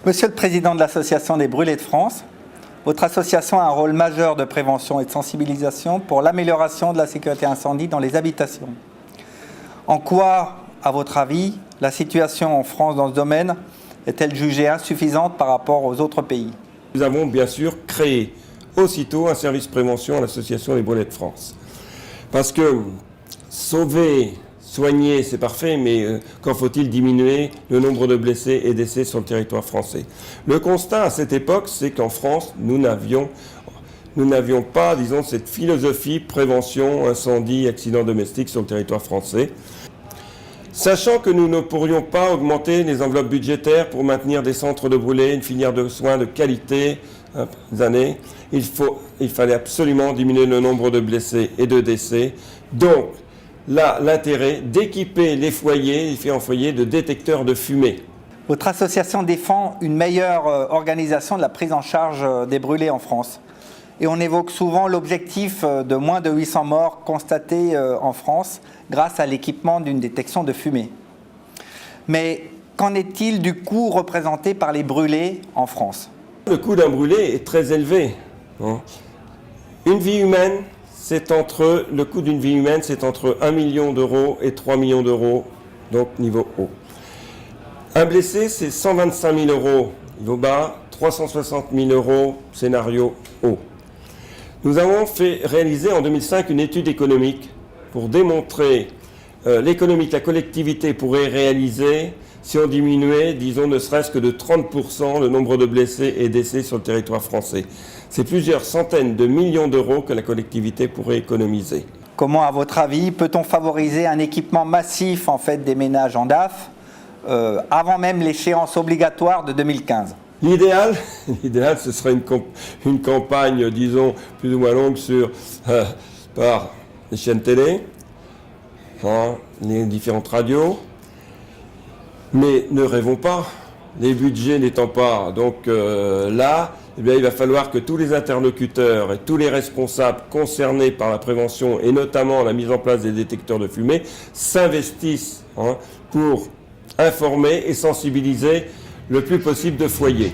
Monsieur le Président de l'Association des Brûlés de France, votre association a un rôle majeur de prévention et de sensibilisation pour l'amélioration de la sécurité incendie dans les habitations. En quoi, à votre avis, la situation en France dans ce domaine est-elle jugée insuffisante par rapport aux autres pays? Nous avons bien sûr créé aussitôt un service prévention à l'Association des Brûlés de France. Parce que sauver, soigner, c'est parfait, mais quand faut-il diminuer le nombre de blessés et décès sur le territoire français? Le constat à cette époque, c'est qu'en France, nous n'avions pas, disons, cette philosophie prévention, incendie, accident domestique sur le territoire français. Sachant que nous ne pourrions pas augmenter les enveloppes budgétaires pour maintenir des centres de brûlés, une filière de soins de qualité, années, il fallait absolument diminuer le nombre de blessés et de décès. Donc, là, l'intérêt d'équiper les foyers, les différents foyers, de détecteurs de fumée. Votre association défend une meilleure organisation de la prise en charge des brûlés en France. Et on évoque souvent l'objectif de moins de 800 morts constatés en France grâce à l'équipement d'une détection de fumée. Mais qu'en est-il du coût représenté par les brûlés en France? Le coût d'un brûlé est très élevé. Une vie humaine, le coût d'une vie humaine, c'est entre 1 million d'euros et 3 millions d'euros, donc niveau haut. Un blessé, c'est 125 000 euros niveau bas, 360 000 euros scénario haut. Nous avons réalisé en 2005 une étude économique pour démontrer l'économie que la collectivité pourrait réaliser si on diminuait, disons, ne serait-ce que de 30% le nombre de blessés et décès sur le territoire français. C'est plusieurs centaines de millions d'euros que la collectivité pourrait économiser. Comment, à votre avis, peut-on favoriser un équipement massif en fait, des ménages en DAF avant même l'échéance obligatoire de 2015? L'idéal, ce serait une campagne, disons, plus ou moins longue par les chaînes télé, les différentes radios. Mais ne rêvons pas, les budgets n'étant pas. Donc là, eh bien, il va falloir que tous les interlocuteurs et tous les responsables concernés par la prévention, et notamment la mise en place des détecteurs de fumée, s'investissent pour informer et sensibiliser le plus possible de foyers.